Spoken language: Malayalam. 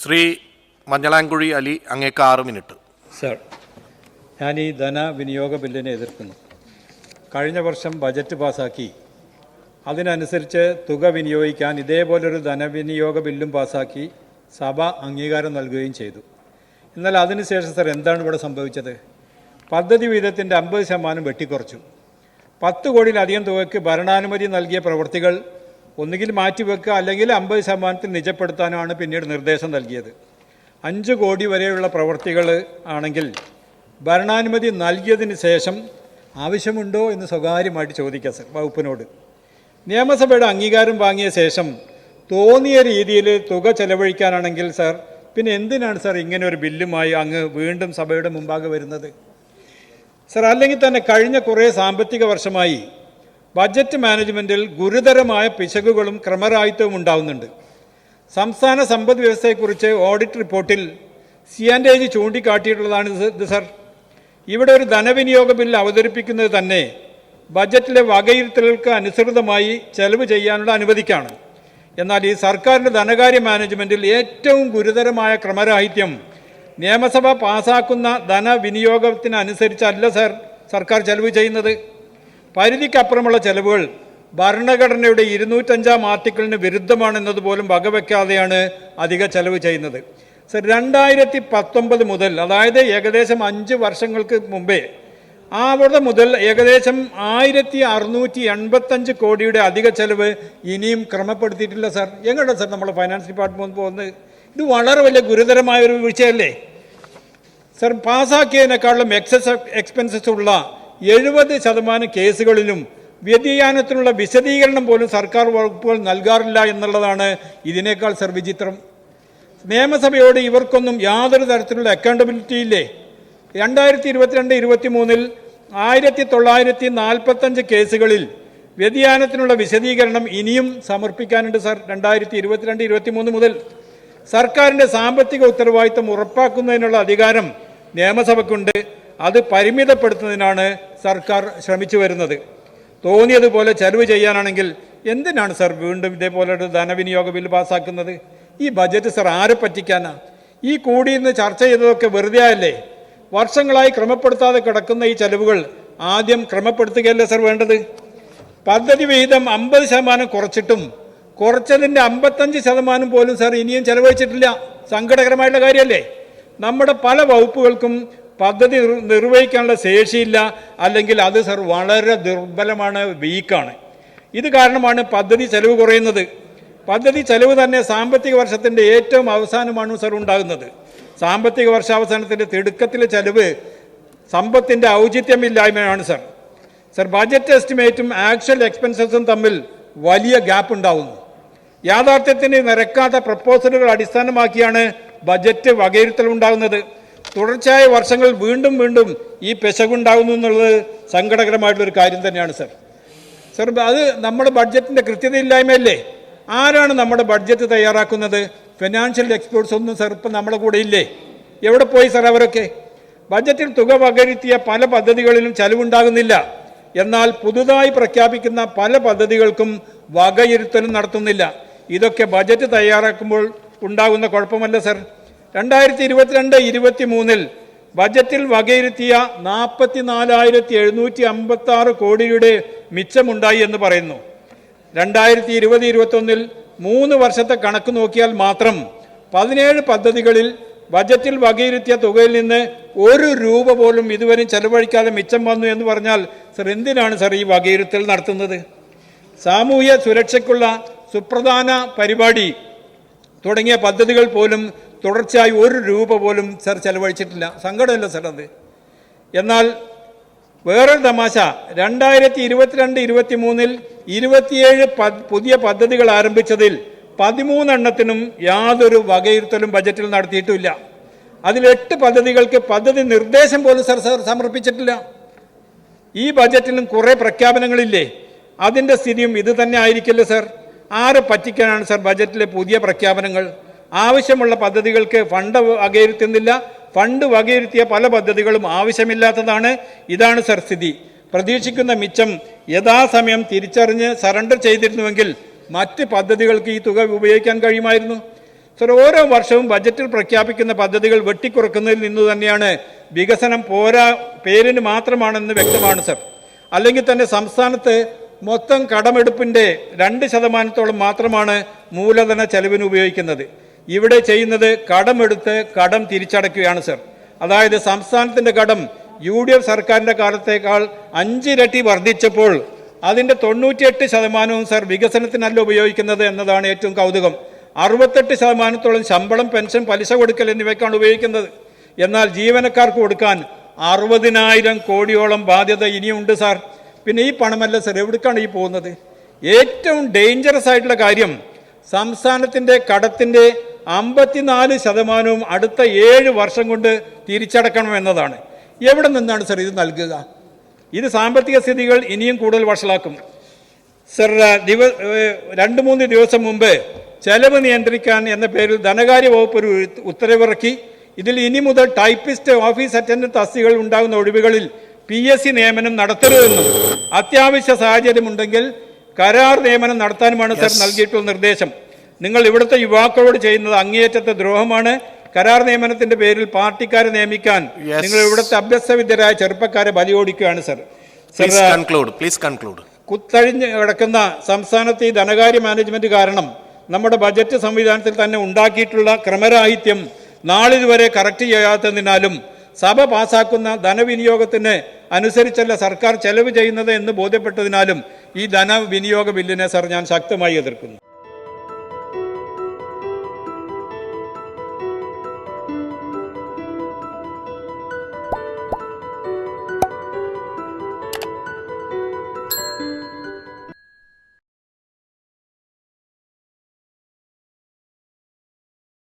ശ്രീ മഞ്ഞളാംകുഴി അലി, അങ്ങേക്ക് 6 മിനിറ്റ്. സർ, ഞാൻ ഈ ധനവിനിയോഗ ബില്ലിനെ എതിർക്കുന്നു. കഴിഞ്ഞ വർഷം ബജറ്റ് പാസ്സാക്കി അതിനനുസരിച്ച് തുക വിനിയോഗിക്കാൻ ഇതേപോലൊരു ധനവിനിയോഗ ബില്ലും പാസ്സാക്കി സഭ അംഗീകാരം നൽകുകയും ചെയ്തു. എന്നാൽ അതിനുശേഷം സർ എന്താണ് ഇവിടെ സംഭവിച്ചത്? പദ്ധതി വീതത്തിൻ്റെ 50% വെട്ടിക്കുറച്ചു. 10 കോടിയിലധികം തുകയ്ക്ക് ഭരണാനുമതി നൽകിയ പ്രവൃത്തികൾ ഒന്നുകിൽ മാറ്റിവെക്കുക അല്ലെങ്കിൽ 50% നിജപ്പെടുത്താനാണ് പിന്നീട് നിർദ്ദേശം നൽകിയത്. 5 കോടി വരെയുള്ള പ്രവൃത്തികൾ ആണെങ്കിൽ ഭരണാനുമതി നൽകിയതിന് ശേഷം ആവശ്യമുണ്ടോ എന്ന് സ്വകാര്യമായിട്ട് ചോദിക്കുക സർ വകുപ്പിനോട്. നിയമസഭയുടെ അംഗീകാരം വാങ്ങിയ ശേഷം തോന്നിയ രീതിയിൽ തുക ചെലവഴിക്കാനാണെങ്കിൽ സർ പിന്നെ എന്തിനാണ് സർ ഇങ്ങനെ ഒരു ബില്ലുമായി അങ്ങ് വീണ്ടും സഭയുടെ മുമ്പാകെ വരുന്നത്? സർ, അല്ലെങ്കിൽ തന്നെ കഴിഞ്ഞ കുറേ സാമ്പത്തിക വർഷമായി ബജറ്റ് മാനേജ്മെൻറ്റിൽ ഗുരുതരമായ പിശകുകളും ക്രമരാഹിത്യവും ഉണ്ടാകുന്നുണ്ട്. സംസ്ഥാന സമ്പദ് വ്യവസ്ഥയെക്കുറിച്ച് ഓഡിറ്റ് റിപ്പോർട്ടിൽ C&AG ചൂണ്ടിക്കാട്ടിയിട്ടുള്ളതാണ് ഇത് സർ. ഇവിടെ ഒരു ധനവിനിയോഗ ബിൽ അവതരിപ്പിക്കുന്നത് തന്നെ ബജറ്റിലെ വകയിരുത്തലുകൾക്ക് അനുസൃതമായി ചെലവ് ചെയ്യാനുള്ള അനുമതിക്കാണ്. എന്നാൽ ഈ സർക്കാരിൻ്റെ ധനകാര്യ മാനേജ്മെൻറ്റിൽ ഏറ്റവും ഗുരുതരമായ ക്രമരാഹിത്യം നിയമസഭ പാസാക്കുന്ന ധനവിനിയോഗത്തിനനുസരിച്ചല്ല സർ സർക്കാർ ചെലവ് ചെയ്യുന്നത്. പരിധിക്കപ്പുറമുള്ള ചെലവുകൾ ഭരണഘടനയുടെ 205 ആർട്ടിക്കിളിന് വിരുദ്ധമാണെന്നതുപോലും വകവെക്കാതെയാണ് അധിക ചെലവ് ചെയ്യുന്നത്. സർ, 2019 മുതൽ, അതായത് ഏകദേശം 5 വർഷങ്ങൾക്ക് മുമ്പേ അവിടെ മുതൽ ഏകദേശം 1685 കോടിയുടെ അധിക ചെലവ് ഇനിയും ക്രമപ്പെടുത്തിയിട്ടില്ല സർ. എങ്ങനെയാണ് സർ നമ്മൾ ഫൈനാൻസ് ഡിപ്പാർട്ട്മെന്റ് പോകുന്നത്? ഇത് വളരെ വലിയ ഗുരുതരമായ ഒരു വിഷയമല്ലേ സർ? പാസ്സാക്കിയതിനേക്കാളും എക്സസ് എക്സ്പെൻസസ് ഉള്ള 70% കേസുകളിലും വ്യതിയാനത്തിനുള്ള വിശദീകരണം പോലും സർക്കാർ വകുപ്പുകൾ നൽകാറില്ല എന്നുള്ളതാണ് ഇതിനേക്കാൾ സർ വിചിത്രം. നിയമസഭയോട് ഇവർക്കൊന്നും യാതൊരു തരത്തിലുള്ള അക്കൗണ്ടബിലിറ്റി ഇല്ലേ? 2022-23 1945 കേസുകളിൽ വ്യതിയാനത്തിനുള്ള വിശദീകരണം ഇനിയും സമർപ്പിക്കാനുണ്ട് സർ. 2022-23 മുതൽ സർക്കാരിൻ്റെ സാമ്പത്തിക ഉത്തരവാദിത്തം ഉറപ്പാക്കുന്നതിനുള്ള അധികാരം നിയമസഭയ്ക്കുണ്ട്. അത് പരിമിതപ്പെടുത്തുന്നതിനാണ് സർക്കാർ ശ്രമിച്ചു വരുന്നത്. തോന്നിയതുപോലെ ചെലവ് ചെയ്യാനാണെങ്കിൽ എന്തിനാണ് സർ വീണ്ടും ഇതേപോലൊരു ധനവിനിയോഗ ബില്ല് പാസ്സാക്കുന്നത്? ഈ ബജറ്റ് സർ ആരെ പറ്റിക്കാനാ? ഈ കൂടിയിരുന്ന് ചർച്ച ചെയ്തതൊക്കെ വെറുതെ ആയല്ലേ? വർഷങ്ങളായി ക്രമപ്പെടുത്താതെ കിടക്കുന്ന ഈ ചെലവുകൾ ആദ്യം ക്രമപ്പെടുത്തുകയല്ലേ സർ വേണ്ടത്? പദ്ധതി വിഹിതം 50% കുറച്ചിട്ടും കുറച്ചതിൻ്റെ 55% പോലും സർ ഇനിയും ചെലവഴിച്ചിട്ടില്ല. സങ്കടകരമായിട്ടുള്ള കാര്യമല്ലേ? നമ്മുടെ പല വകുപ്പുകൾക്കും പദ്ധതി നിർവഹിക്കാനുള്ള ശേഷിയില്ല, അല്ലെങ്കിൽ അത് സർ വളരെ ദുർബലമാണ്, വീക്കാണ്. ഇത് കാരണമാണ് പദ്ധതി ചെലവ് കുറയുന്നത്. പദ്ധതി ചെലവ് തന്നെ സാമ്പത്തിക വർഷത്തിൻ്റെ ഏറ്റവും അവസാനമാണ് സർ ഉണ്ടാകുന്നത്. സാമ്പത്തിക വർഷാവസാനത്തിൻ്റെ തിടുക്കത്തിലെ ചെലവ് സമ്പത്തിൻ്റെ ഔചിത്യമില്ലായ്മയാണ് സർ. സർ, ബജറ്റ് എസ്റ്റിമേറ്റും ആക്ച്വൽ എക്സ്പെൻസസും തമ്മിൽ വലിയ ഗ്യാപ്പ് ഉണ്ടാകുന്നു. യാഥാർത്ഥ്യത്തിന് നിരക്കാത്ത പ്രപ്പോസലുകൾ അടിസ്ഥാനമാക്കിയാണ് ബജറ്റ് വകയിരുത്തലുണ്ടാകുന്നത്. തുടർച്ചയായ വർഷങ്ങൾ വീണ്ടും വീണ്ടും ഈ പെശകുണ്ടാകുന്നു എന്നുള്ളത് സങ്കടകരമായിട്ടുള്ളൊരു കാര്യം തന്നെയാണ് സർ. സർ, അത് നമ്മുടെ ബഡ്ജറ്റിൻ്റെ കൃത്യതയില്ലായ്മയല്ലേ? ആരാണ് നമ്മുടെ ബഡ്ജറ്റ് തയ്യാറാക്കുന്നത്? ഫിനാൻഷ്യൽ എക്സ്പേർട്സ് ഒന്നും സർ ഇപ്പം നമ്മുടെ കൂടെ ഇല്ലേ? എവിടെ പോയി സർ അവരൊക്കെ? ബജറ്റിൽ തുക വകയിരുത്തിയ പല പദ്ധതികളിലും ചെലവുണ്ടാകുന്നില്ല. എന്നാൽ പുതുതായി പ്രഖ്യാപിക്കുന്ന പല പദ്ധതികൾക്കും വകയിരുത്തലും നടത്തുന്നില്ല. ഇതൊക്കെ ബജറ്റ് തയ്യാറാക്കുമ്പോൾ ഉണ്ടാകുന്ന കുഴപ്പമല്ല സർ. 2022-23 ബജറ്റിൽ വകയിരുത്തിയ 44,756 കോടിയുടെ മിച്ചമുണ്ടായി എന്ന് പറയുന്നു. 2020-21 3 വർഷത്തെ കണക്ക് നോക്കിയാൽ മാത്രം 17 പദ്ധതികളിൽ ബജറ്റിൽ വകയിരുത്തിയ തുകയിൽ നിന്ന് 1 രൂപ പോലും ഇതുവരെ ചെലവഴിക്കാതെ മിച്ചം വന്നു എന്ന് പറഞ്ഞാൽ സർ എന്തിനാണ് സർ ഈ വകയിരുത്തൽ നടത്തുന്നത്? സാമൂഹ്യ സുരക്ഷയ്ക്കുള്ള സുപ്രധാന പരിപാടി തുടങ്ങിയ പദ്ധതികൾ പോലും തുടർച്ചയായി 1 രൂപ പോലും സർ ചെലവഴിച്ചിട്ടില്ല. സങ്കടമല്ല സർ അത്? എന്നാൽ വേറൊരു തമാശ, 2022-23 27 പുതിയ പദ്ധതികൾ ആരംഭിച്ചതിൽ 13 എണ്ണത്തിനും യാതൊരു വകയിരുത്തലും ബജറ്റിൽ നടത്തിയിട്ടുമില്ല. അതിൽ 8 പദ്ധതികൾക്ക് പദ്ധതി നിർദ്ദേശം പോലും സർ സമർപ്പിച്ചിട്ടില്ല. ഈ ബജറ്റിലും കുറേ പ്രഖ്യാപനങ്ങളില്ലേ? അതിൻ്റെ സ്ഥിതിയും ഇത് തന്നെ ആയിരിക്കില്ല സർ? ആരെ പറ്റിക്കാനാണ് സർ ബജറ്റിലെ പുതിയ പ്രഖ്യാപനങ്ങൾ? ആവശ്യമുള്ള പദ്ധതികൾക്ക് ഫണ്ട് വകയിരുത്തുന്നില്ല. ഫണ്ട് വകയിരുത്തിയ പല പദ്ധതികളും ആവശ്യമില്ലാത്തതാണ്. ഇതാണ് സർ സ്ഥിതി. പ്രതീക്ഷിക്കുന്ന മിച്ചം യഥാസമയം തിരിച്ചറിഞ്ഞ് സറണ്ടർ ചെയ്തിരുന്നുവെങ്കിൽ മറ്റ് പദ്ധതികൾക്ക് ഈ തുക ഉപയോഗിക്കാൻ കഴിയുമായിരുന്നു. സർ, ഓരോ വർഷവും ബജറ്റിൽ പ്രഖ്യാപിക്കുന്ന പദ്ധതികൾ വെട്ടിക്കുറക്കുന്നതിൽ നിന്ന് തന്നെയാണ് വികസനം പോരാ പേരിന് മാത്രമാണെന്ന് വ്യക്തമാണ് സർ. അല്ലെങ്കിൽ തന്നെ സംസ്ഥാനത്ത് മൊത്തം കടമെടുപ്പിൻ്റെ 2% മാത്രമാണ് മൂലധന ചെലവിന് ഉപയോഗിക്കുന്നത്. ഇവിടെ ചെയ്യുന്നത് കടമെടുത്ത് കടം തിരിച്ചടയ്ക്കുകയാണ് സർ. അതായത് സംസ്ഥാനത്തിൻ്റെ കടം UDF സർക്കാരിൻ്റെ കാലത്തേക്കാൾ 5 ഇരട്ടി വർദ്ധിച്ചപ്പോൾ അതിൻ്റെ 98% സർ വികസനത്തിനല്ല ഉപയോഗിക്കുന്നത് എന്നതാണ് ഏറ്റവും കൗതുകം. 68% ശമ്പളം, പെൻഷൻ, പലിശ കൊടുക്കൽ എന്നിവയ്ക്കാണ് ഉപയോഗിക്കുന്നത്. എന്നാൽ ജീവനക്കാർക്ക് കൊടുക്കാൻ 60,000 കോടിയോളം ബാധ്യത ഇനിയുണ്ട് സാർ. പിന്നെ ഈ പണമല്ല സർ എവിടേക്കാണ് ഈ പോകുന്നത്? ഏറ്റവും ഡേഞ്ചറസ് ആയിട്ടുള്ള കാര്യം സംസ്ഥാനത്തിൻ്റെ കടത്തിൻ്റെ 54% അടുത്ത 7 വർഷം കൊണ്ട് തിരിച്ചടക്കണം എന്നതാണ്. എവിടെ നിന്നാണ് സർ ഇത് നൽകുക? ഇത് സാമ്പത്തിക സ്ഥിതികൾ ഇനിയും കൂടുതൽ വഷളാക്കും സർ. 2-3 ദിവസം മുമ്പ് ചെലവ് നിയന്ത്രിക്കാൻ എന്ന പേരിൽ ധനകാര്യ വകുപ്പ് ഒരു ഉത്തരവിറക്കി. ഇതിൽ ഇനി മുതൽ ടൈപ്പിസ്റ്റ്, ഓഫീസ് അറ്റൻഡന്റ് തസ്തികകൾ ഉണ്ടാകുന്ന ഒഴിവുകളിൽ PSC നിയമനം നടത്തരുതെന്നും അത്യാവശ്യ സാഹചര്യമുണ്ടെങ്കിൽ കരാർ നിയമനം നടത്താനുമാണ് സർ നൽകിയിട്ടുള്ള നിർദ്ദേശം. നിങ്ങൾ ഇവിടുത്തെ യുവാക്കളോട് ചെയ്യുന്നത് അങ്ങേയറ്റത്തെ ദ്രോഹമാണ്. കരാർ നിയമനത്തിന്റെ പേരിൽ പാർട്ടിക്കാരെ നിയമിക്കാൻ നിങ്ങൾ ഇവിടുത്തെ അഭ്യസ്തവിദ്യരായ ചെറുപ്പക്കാരെ ബലിയോടിക്കുകയാണ് സർ. കുത്തഴിഞ്ഞ് കിടക്കുന്ന സംസ്ഥാനത്തെ ഈ ധനകാര്യ മാനേജ്മെന്റ് കാരണം നമ്മുടെ ബജറ്റ് സംവിധാനത്തിൽ തന്നെ ഉണ്ടാക്കിയിട്ടുള്ള ക്രമരാഹിത്യം നാളിതുവരെ കറക്റ്റ് ചെയ്യാത്തതിനാലും സഭ പാസാക്കുന്ന ധനവിനിയോഗത്തിന് അനുസരിച്ചല്ല സർക്കാർ ചെലവ് ചെയ്യുന്നത് എന്ന് ബോധ്യപ്പെട്ടതിനാലും ഈ ധനവിനിയോഗ ബില്ലിനെ സർ ഞാൻ ശക്തമായി എതിർക്കുന്നു.